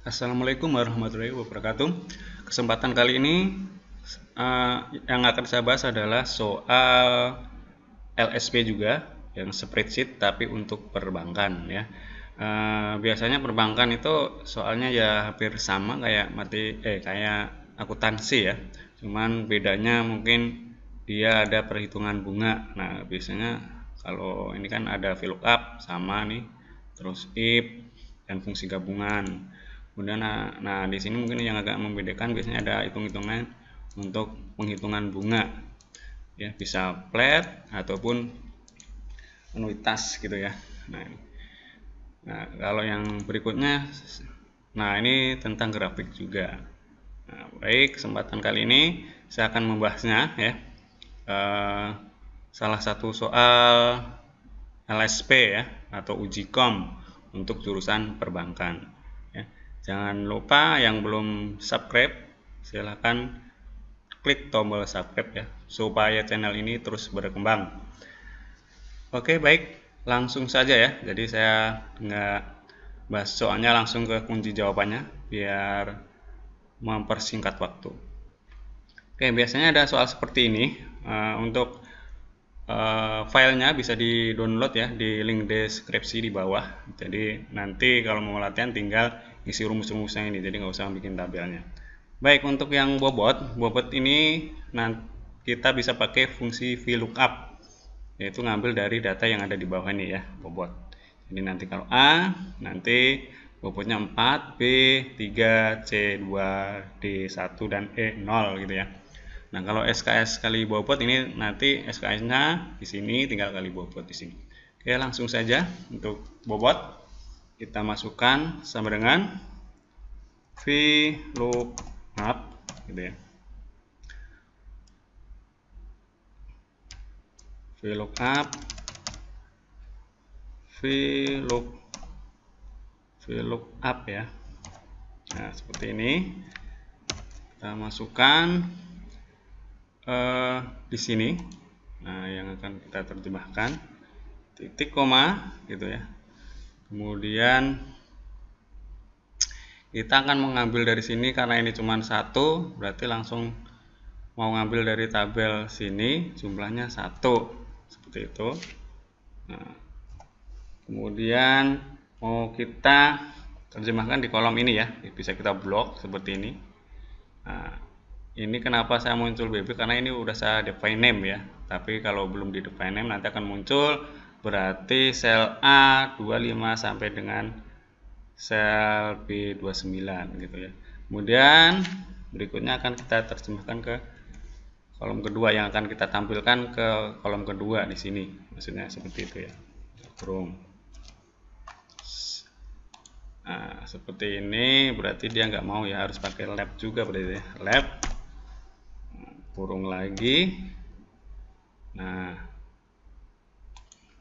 Assalamualaikum warahmatullahi wabarakatuh. Kesempatan kali ini yang akan saya bahas adalah soal LSP juga, yang spreadsheet tapi untuk perbankan ya. Biasanya perbankan itu soalnya ya hampir sama kayak akuntansi ya. Cuman bedanya mungkin dia ada perhitungan bunga. Nah, biasanya kalau ini kan ada VLOOKUP sama nih, terus if dan fungsi gabungan. Kemudian nah di sini mungkin yang agak membedakan biasanya ada hitung-hitungan untuk penghitungan bunga ya, bisa flat ataupun anuitas gitu ya. Nah, kalau yang berikutnya, nah ini tentang grafik juga. Nah, baik, kesempatan kali ini saya akan membahasnya ya, salah satu soal LSP ya, atau uji kom untuk jurusan perbankan ya. Jangan lupa yang belum subscribe, silahkan klik tombol subscribe ya, supaya channel ini terus berkembang. Oke, baik, langsung saja ya. Jadi saya nggak bahas soalnya, langsung ke kunci jawabannya biar mempersingkat waktu. Oke, biasanya ada soal seperti ini. Untuk filenya bisa di-download ya di link deskripsi di bawah. Jadi nanti kalau mau latihan tinggal isi rumus-rumusnya ini, jadi nggak usah bikin tabelnya. Baik, untuk yang bobot ini kita bisa pakai fungsi VLOOKUP, yaitu ngambil dari data yang ada di bawah ini ya, bobot. Jadi nanti kalau A, nanti bobotnya 4, B 3, C 2, D 1, dan E 0 gitu ya. Nah, kalau SKS kali bobot ini nanti SKS-nya di sini tinggal kali bobot di sini. Oke, langsung saja untuk bobot kita masukkan sama dengan VLOOKUP gitu ya. VLOOKUP ya. Nah, seperti ini. Kita masukkan di sini. Nah, yang akan kita terjemahkan titik koma gitu ya. Kemudian kita akan mengambil dari sini, karena ini cuma satu, berarti langsung mau ngambil dari tabel sini jumlahnya 1 seperti itu. Nah, kemudian mau kita terjemahkan di kolom ini ya, bisa kita blok seperti ini. Nah, ini kenapa saya muncul BB, karena ini udah saya define name ya, tapi kalau belum di define name nanti akan muncul, berarti sel A25 sampai dengan sel B29 gitu ya. Kemudian berikutnya akan kita terjemahkan ke kolom kedua, yang akan kita tampilkan ke kolom kedua di sini, maksudnya seperti itu ya, kurung. Nah, seperti ini berarti dia nggak mau ya, harus pakai lab juga berarti ya, lab kurung lagi. Nah,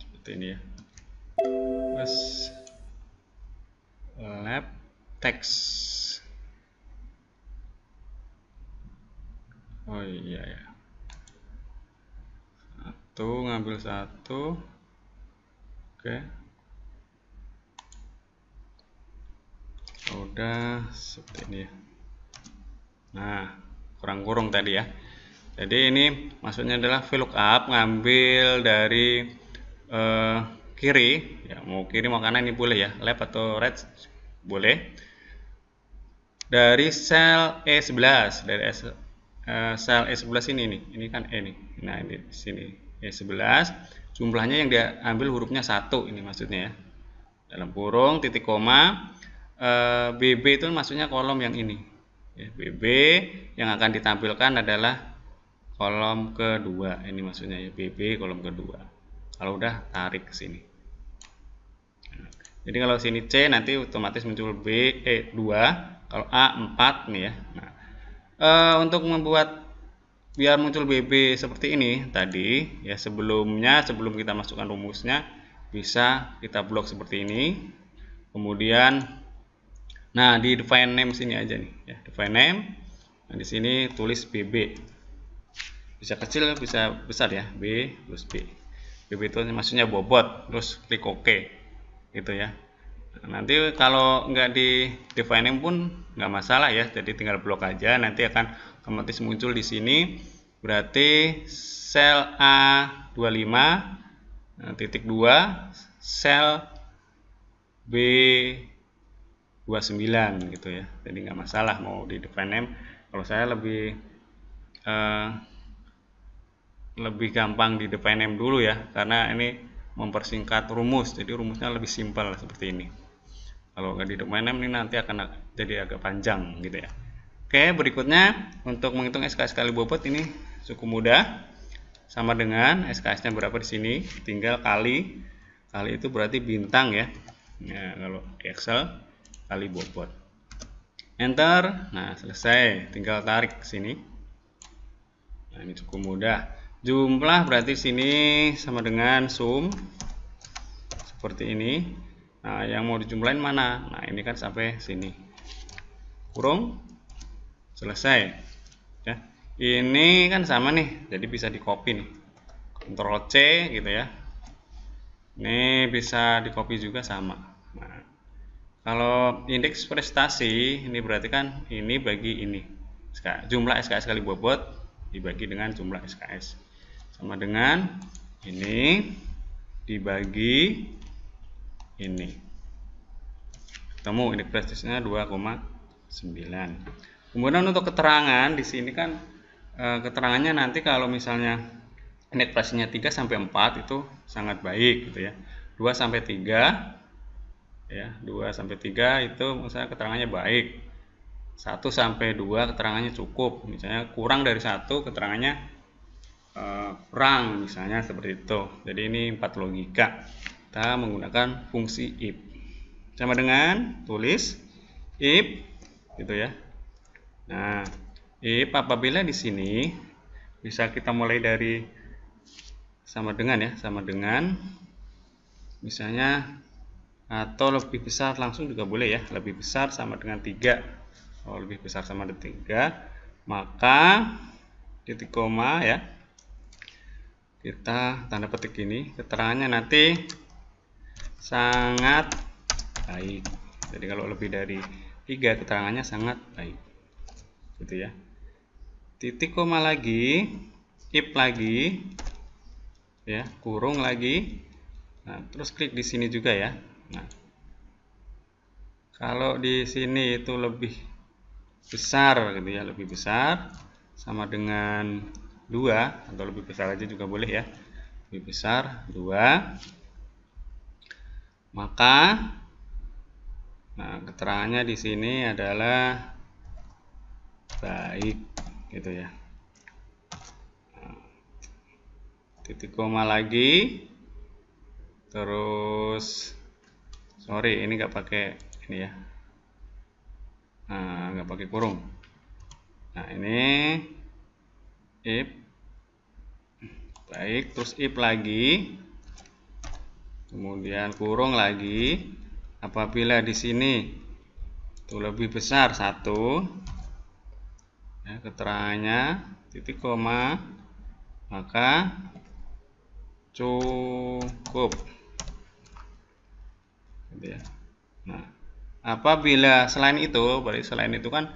seperti ini ya, terus lab text. Oh iya ya, ngambil satu. Oke, udah seperti ini ya. Nah, kurang tadi ya. Jadi ini maksudnya adalah VLOOKUP ngambil dari kiri ya, mau kiri mau kanan ini boleh ya, left atau right boleh, dari sel E11, dari sel E11 ini kan E nih. Nah, ini di sini E11, jumlahnya yang dia ambil hurufnya 1 ini maksudnya ya, dalam kurung titik koma. BB itu maksudnya kolom yang ini ya, BB yang akan ditampilkan adalah kolom kedua, ini maksudnya ya, BB kolom kedua. Kalau udah tarik ke sini. Jadi kalau sini C nanti otomatis muncul B2, kalau A 4 nih ya. Nah, untuk membuat biar muncul BB seperti ini tadi ya, sebelum kita masukkan rumusnya bisa kita blok seperti ini. Kemudian nah, di define name sini aja nih ya, define name. Nah, di sini tulis BB. Bisa kecil bisa besar ya, B plus B. BB itu maksudnya bobot, terus klik OK gitu ya. Nanti kalau nggak di define name pun nggak masalah ya, jadi tinggal blok aja, nanti akan otomatis muncul di sini. Berarti sel A25 titik 2 sel B29 gitu ya, jadi nggak masalah mau di define name. Kalau saya lebih gampang di define name dulu ya, karena ini mempersingkat rumus, jadi rumusnya lebih simpel seperti ini. Kalau nggak di define name ini nanti akan jadi agak panjang gitu ya. Oke, berikutnya untuk menghitung SKS kali bobot ini cukup mudah. Sama dengan SKS-nya berapa di sini, tinggal kali itu berarti bintang ya. Nah, kalau di Excel kali bobot. Enter. Nah, selesai. Tinggal tarik ke sini. Nah, ini cukup mudah. Jumlah berarti sini sama dengan sum seperti ini. Nah, yang mau dijumlahin mana? Nah, ini kan sampai sini. Kurung. Selesai. Ya. Ini kan sama nih, jadi bisa di copy nih. Ctrl C gitu ya. Ini bisa di copy juga sama. Nah, kalau indeks prestasi ini berarti kan ini bagi ini. Jumlah SKS kali bobot dibagi dengan jumlah SKS. Sama dengan ini dibagi ini. Ketemu indeks prestasinya 2,9. Kemudian untuk keterangan di sini kan keterangannya nanti kalau misalnya indeks prestasinya 3 sampai 4 itu sangat baik gitu ya. 2 sampai 3 ya, 2 sampai 3 itu misalnya keterangannya baik. 1 sampai 2 keterangannya cukup. Misalnya kurang dari 1 keterangannya kurang, misalnya seperti itu. Jadi ini 4 logika. Kita menggunakan fungsi if. Sama dengan tulis if gitu ya. Nah, if apabila di sini bisa kita mulai dari sama dengan ya, sama dengan misalnya atau lebih besar langsung juga boleh ya, lebih besar sama dengan 3. Kalau lebih besar sama dengan 3, maka titik koma ya, kita tanda petik ini, keterangannya nanti sangat baik. Jadi kalau lebih dari 3 keterangannya sangat baik gitu ya. Titik koma lagi, if lagi ya, kurung lagi. Nah, terus klik di sini juga ya. Nah, kalau di sini itu lebih besar gitu ya, lebih besar sama dengan 2 atau lebih besar aja juga boleh ya. Lebih besar 2, maka nah, keterangannya di sini adalah baik gitu ya. Nah, titik koma lagi, terus sorry ini nggak pakai ini ya, nah nggak pakai kurung. Nah ini if baik, terus if lagi, kemudian kurung lagi. Apabila di sini itu lebih besar 1 ya, keterangannya titik koma, maka cukup gitu ya. Nah, apabila selain itu, berarti selain itu kan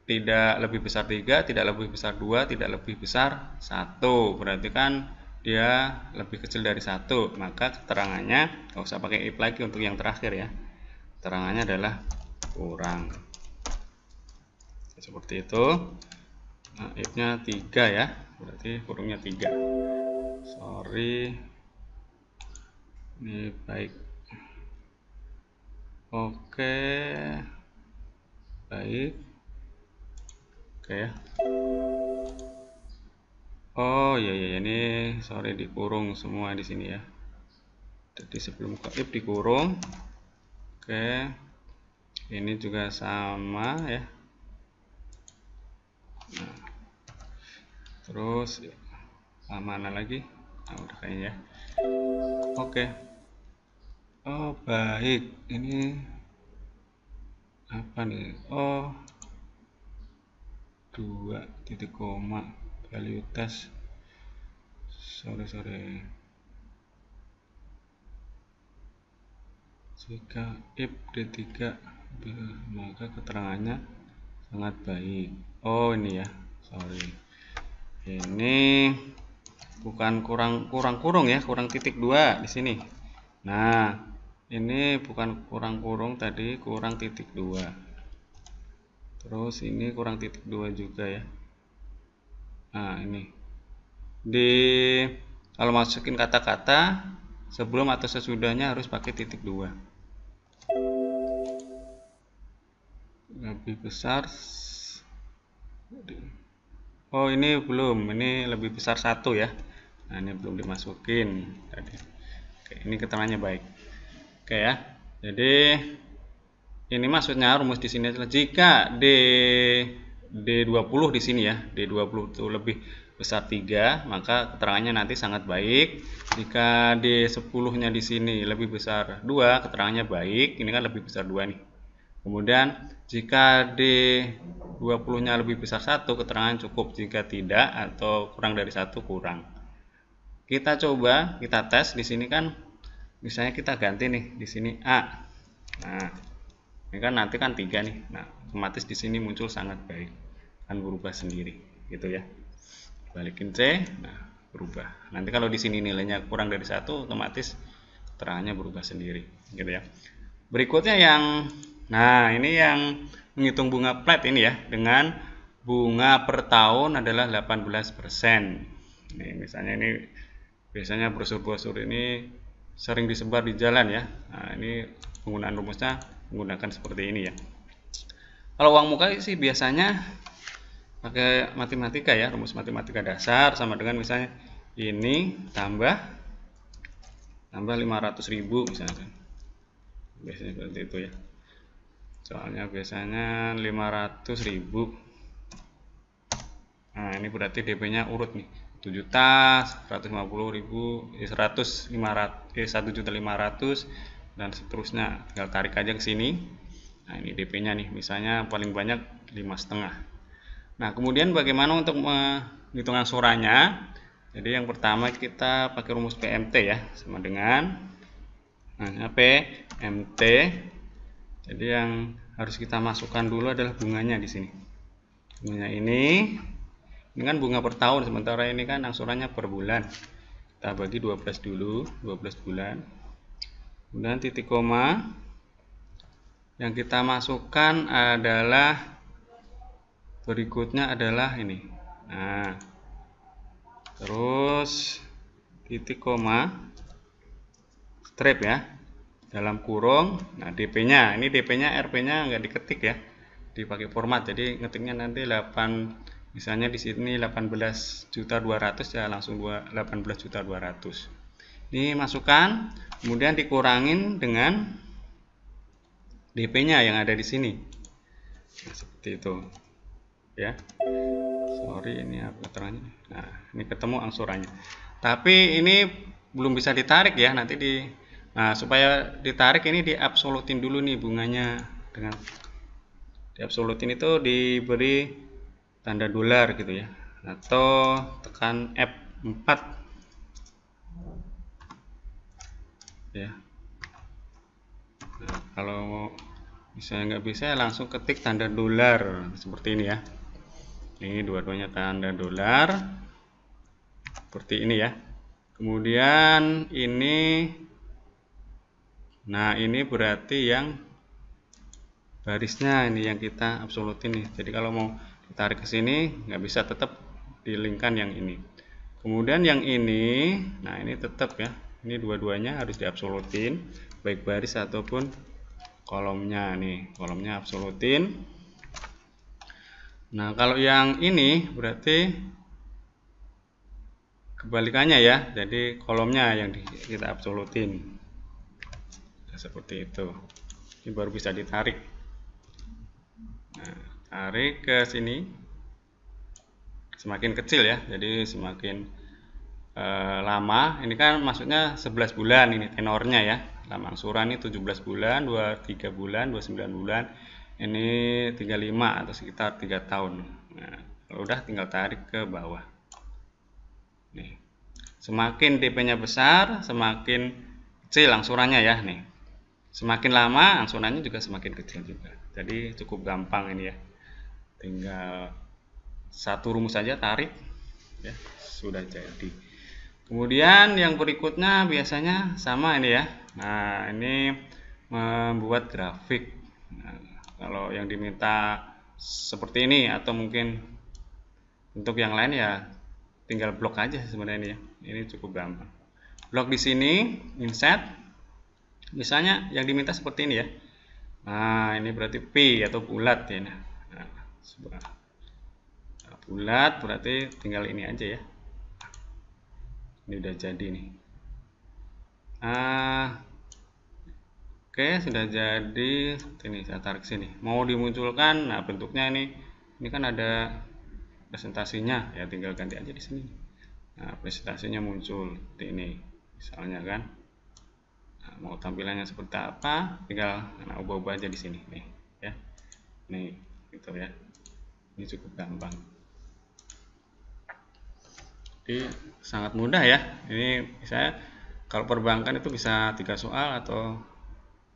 tidak lebih besar 3, tidak lebih besar 2, tidak lebih besar 1, berarti kan dia lebih kecil dari 1, maka keterangannya nggak usah pakai if lagi untuk yang terakhir ya, keterangannya adalah kurang seperti itu. Nah, if-nya 3 ya, berarti kurungnya 3. Sorry ini baik. Oke, baik. Oke ya. Oh iya iya, ini sorry dikurung semua di sini ya. Jadi sebelum ke if dikurung. Oke, ini juga sama ya. Nah, terus mana lagi? Nah, udah kayaknya ya. Oke. Oh baik, ini apa nih? Oh 2 titik koma value test. Sorry Jika if D3 maka keterangannya sangat baik. Oh ini ya, sorry, ini bukan kurang kurung ya, kurang titik 2 di sini. Nah ini bukan kurang kurung, tadi kurang titik 2, terus ini kurang titik 2 juga ya. Nah ini kalau masukin kata-kata sebelum atau sesudahnya harus pakai titik 2. Lebih besar, oh ini belum, ini lebih besar 1 ya. Nah ini belum dimasukin tadi. Oke, ini keterangannya baik. Oke ya, jadi ini maksudnya rumus di sini adalah jika D20 di sini ya, D20 itu lebih besar 3, maka keterangannya nanti sangat baik. Jika D10-nya di sini lebih besar 2, keterangannya baik. Ini kan lebih besar 2 nih. Kemudian jika D20-nya lebih besar 1, keterangan cukup. Jika tidak atau kurang dari 1, kurang. Kita coba, kita tes di sini kan, misalnya kita ganti nih di sini A. Nah, ini kan nanti kan 3 nih. Nah, otomatis di sini muncul sangat baik, akan berubah sendiri, gitu ya. Balikin C, nah berubah. Nanti kalau di sini nilainya kurang dari 1, otomatis keterangannya berubah sendiri, gitu ya. Berikutnya nah ini yang menghitung bunga flat ini ya, dengan bunga per tahun adalah 18%. Nih, misalnya ini biasanya brosur-brosur ini sering disebar di jalan ya. Nah, ini penggunaan rumusnya menggunakan seperti ini ya. Kalau uang muka sih biasanya pakai matematika ya, rumus matematika dasar sama dengan misalnya ini tambah 500.000 misalnya. Biasanya seperti itu ya. Soalnya biasanya 500.000. Nah, ini berarti DP-nya urut nih. 7.150.000, 1.500.000 dan seterusnya. Tinggal tarik aja ke sini. Nah, ini DP-nya nih, misalnya paling banyak 5,5. Nah, kemudian bagaimana untuk menghitung angsurannya? Jadi yang pertama kita pakai rumus PMT ya, sama dengan PMT. Jadi yang harus kita masukkan dulu adalah bunganya di sini. Bunganya ini kan bunga per tahun, sementara ini kan angsurannya per bulan. Kita bagi 12 dulu, 12 bulan. Kemudian titik koma. Yang kita masukkan adalah berikutnya adalah ini. Nah, terus titik koma, strip ya, dalam kurung. Nah, DP-nya, ini DP-nya, RP-nya nggak diketik ya, dipakai format. Jadi ngetiknya nanti 8, misalnya di sini 18.200.000 ya, langsung 18.200.000. Ini masukkan, kemudian dikurangin dengan DP-nya yang ada di sini. Nah, seperti itu. Ya, sorry ini apa keterangannya. Nah, ini ketemu angsurannya, tapi ini belum bisa ditarik ya, nanti nah supaya ditarik ini diabsolutin dulu nih bunganya. Dengan diabsolutin itu diberi tanda dolar gitu ya, atau tekan F4 ya. Nah, kalau misalnya nggak bisa langsung ketik tanda dolar seperti ini ya. Ini dua-duanya tanda dolar seperti ini ya. Kemudian ini, nah ini berarti yang barisnya ini yang kita absolutin nih. Jadi kalau mau ditarik ke sini nggak bisa, tetap dilingkan yang ini. Kemudian yang ini, nah ini tetap ya. Ini dua-duanya harus diabsolutin, baik baris ataupun kolomnya nih. Kolomnya absolutin. Nah, kalau yang ini berarti kebalikannya ya. Jadi kolomnya yang kita absolutin. Nah, seperti itu. Ini baru bisa ditarik. Nah, tarik ke sini. Semakin kecil ya. Jadi semakin lama. Ini kan maksudnya 11 bulan ini tenornya ya. Lama angsuran ini 17 bulan, 23 bulan, 29 bulan. Ini 35 atau sekitar 3 tahun. Nah, kalau udah tinggal tarik ke bawah. Nih. Semakin DP-nya besar, semakin kecil angsurannya ya nih. Semakin lama angsunannya juga semakin kecil juga. Jadi cukup gampang ini ya. Tinggal satu rumus saja tarik ya, sudah jadi. Kemudian yang berikutnya biasanya sama ini ya. Nah, ini membuat grafik. Nah, kalau yang diminta seperti ini atau mungkin untuk yang lain ya tinggal blok aja sebenarnya ini ya. Ini cukup gampang. Blok di sini, insert. Misalnya yang diminta seperti ini ya. Nah, ini berarti P atau bulat ya. Nah, bulat berarti tinggal ini aja ya. Ini udah jadi nih. Oke, sudah jadi. Ini saya tarik sini. Mau dimunculkan, nah bentuknya ini kan ada presentasinya ya, tinggal ganti aja di sini. Nah, presentasinya muncul seperti ini, misalnya kan. Nah, mau tampilannya seperti apa, tinggal ubah-ubah aja di sini nih, ya. Nih, gitu ya. Ini cukup gampang. Jadi sangat mudah ya. Ini saya kalau perbankan itu bisa 3 soal atau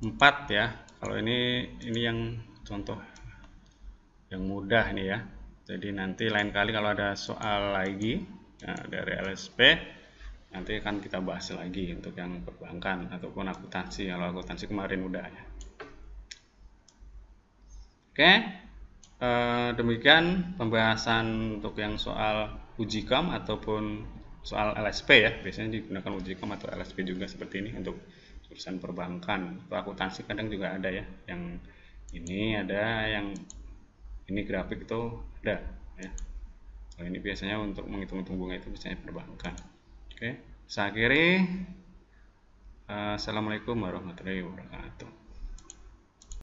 4 ya. Kalau ini yang contoh yang mudah nih ya. Jadi nanti lain kali kalau ada soal lagi ya, dari LSP nanti akan kita bahas lagi untuk yang perbankan ataupun akuntansi. Kalau akuntansi kemarin udah ya. Oke, demikian pembahasan untuk yang soal Ujicom ataupun soal LSP ya. Biasanya digunakan Ujicom atau LSP juga seperti ini untuk jurusan perbankan. Atau akuntansi kadang juga ada ya. Yang ini ada, yang ini grafik itu ada ya. Kalau ini biasanya untuk menghitung-hitung bunga itu biasanya perbankan. Oke, saya akhiri. Assalamualaikum warahmatullahi wabarakatuh.